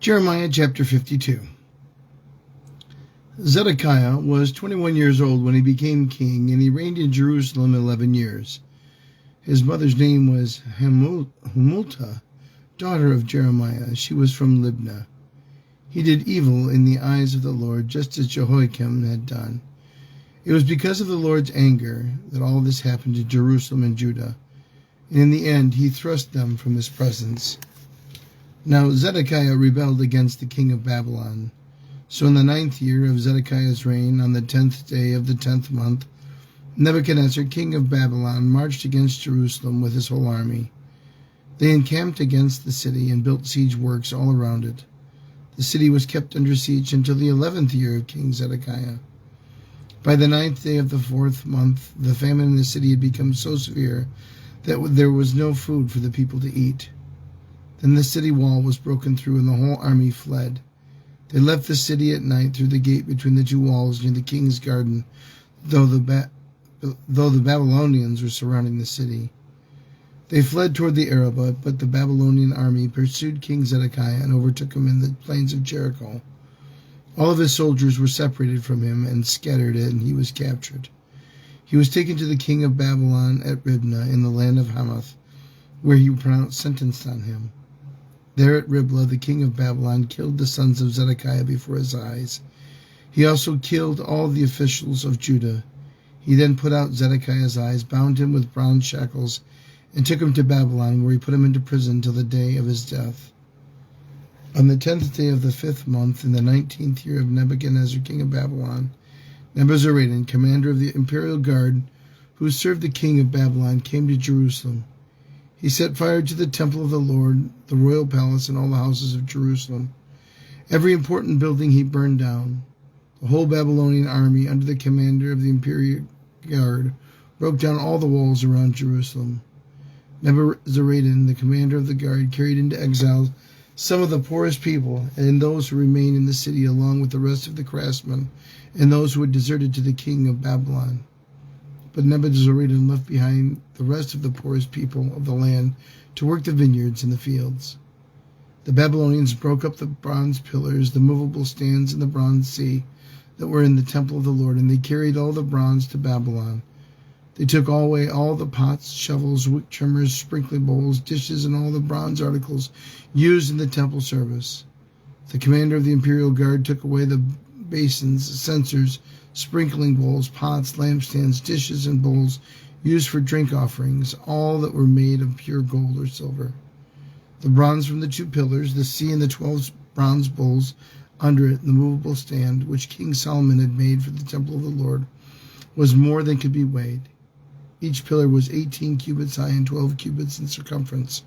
Jeremiah chapter 52. Zedekiah was 21 years old when he became king, and he reigned in Jerusalem 11 years. His mother's name was Humulta, daughter of Jeremiah. She was from Libnah. He did evil in the eyes of the Lord, just as Jehoiakim had done. It was because of the Lord's anger that all this happened to Jerusalem and Judah, and in the end he thrust them from his presence. Now Zedekiah rebelled against the king of Babylon. So in the 9th year of Zedekiah's reign, on the 10th day of the 10th month, Nebuchadnezzar, king of Babylon, marched against Jerusalem with his whole army. They encamped against the city and built siege works all around it. The city was kept under siege until the 11th year of King Zedekiah. By the 9th day of the 4th month, the famine in the city had become so severe that there was no food for the people to eat. Then the city wall was broken through, and the whole army fled. They left the city at night through the gate between the two walls near the king's garden, though the Babylonians were surrounding the city. They fled toward the Arabah, but the Babylonian army pursued King Zedekiah and overtook him in the plains of Jericho. All of his soldiers were separated from him and scattered, and he was captured. He was taken to the king of Babylon at Riblah in the land of Hamath, where he pronounced sentence on him. There at Riblah, the king of Babylon killed the sons of Zedekiah before his eyes. He also killed all the officials of Judah. He then put out Zedekiah's eyes, bound him with bronze shackles, and took him to Babylon, where he put him into prison till the day of his death. On the 10th day of the 5th month, in the 19th year of Nebuchadnezzar, king of Babylon, Nebuzaradan, commander of the imperial guard, who served the king of Babylon, came to Jerusalem. He set fire to the temple of the Lord, the royal palace, and all the houses of Jerusalem. Every important building he burned down. The whole Babylonian army, under the commander of the imperial guard, broke down all the walls around Jerusalem. Nebuzaradan, the commander of the guard, carried into exile some of the poorest people and those who remained in the city, along with the rest of the craftsmen and those who had deserted to the king of Babylon. But Nebuzaradan left behind the rest of the poorest people of the land to work the vineyards and the fields. The Babylonians broke up the bronze pillars, the movable stands, and the bronze sea that were in the temple of the Lord, and they carried all the bronze to Babylon. They took away all the pots, shovels, wick trimmers, sprinkling bowls, dishes, and all the bronze articles used in the temple service. The commander of the imperial guard took away the basins, censers, sprinkling bowls, pots, lampstands, dishes, and bowls used for drink offerings, all that were made of pure gold or silver. The bronze from the 2 pillars, the sea, and the 12 bronze bowls under it, and the movable stand, which King Solomon had made for the temple of the Lord, was more than could be weighed. Each pillar was 18 cubits high and 12 cubits in circumference.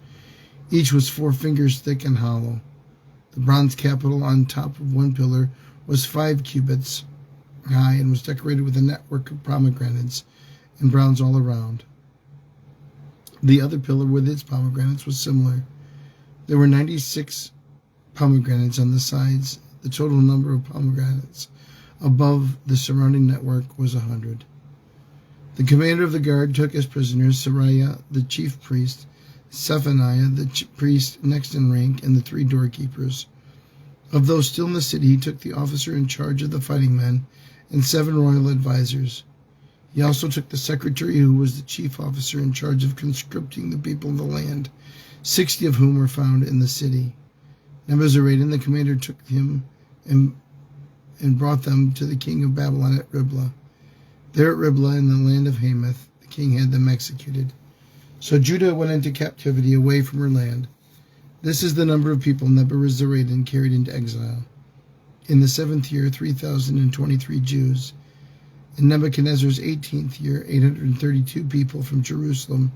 Each was 4 fingers thick and hollow. The bronze capital on top of one pillar was 5 cubits high and was decorated with a network of pomegranates and bronze all around. The other pillar with its pomegranates was similar. There were 96 pomegranates on the sides. The total number of pomegranates above the surrounding network was 100. The commander of the guard took as prisoners Sariah, the chief priest, Zephaniah, the priest next in rank, and the 3 doorkeepers. Of those still in the city, he took the officer in charge of the fighting men and 7 royal advisers. He also took the secretary, who was the chief officer in charge of conscripting the people of the land, 60 of whom were found in the city. Nebuzaradan, the commander, took him and brought them to the king of Babylon at Riblah. There at Riblah, in the land of Hamath, the king had them executed. So Judah went into captivity away from her land. This is the number of people Nebuzaradan carried into exile. In the 7th year, 3,023 Jews. In Nebuchadnezzar's 18th year, 832 people from Jerusalem.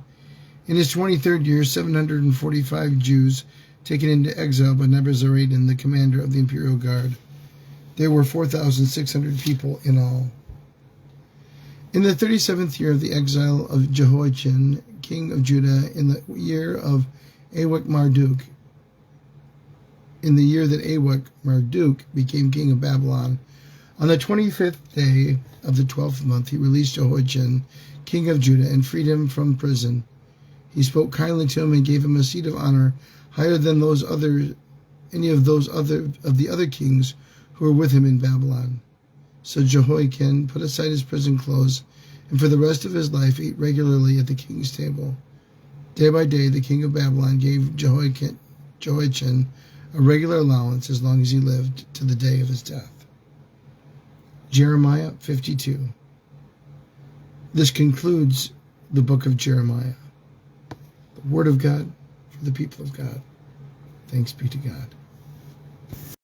In his 23rd year, 745 Jews taken into exile by Nebuzaradan, the commander of the imperial guard. There were 4,600 people in all. In the 37th year of the exile of Jehoiachin, king of Judah, in the year of Awech-Marduk, in the year that Awech-Marduk became king of Babylon, on the 25th day of the 12th month, he released Jehoiachin, king of Judah, and freed him from prison. He spoke kindly to him and gave him a seat of honor higher than those other any of the other kings who were with him in Babylon. So Jehoiakim put aside his prison clothes, and for the rest of his life ate regularly at the king's table. Day by day, the king of Babylon gave Jehoiachin a regular allowance as long as he lived to the day of his death. Jeremiah 52. This concludes the book of Jeremiah. The word of God for the people of God. Thanks be to God.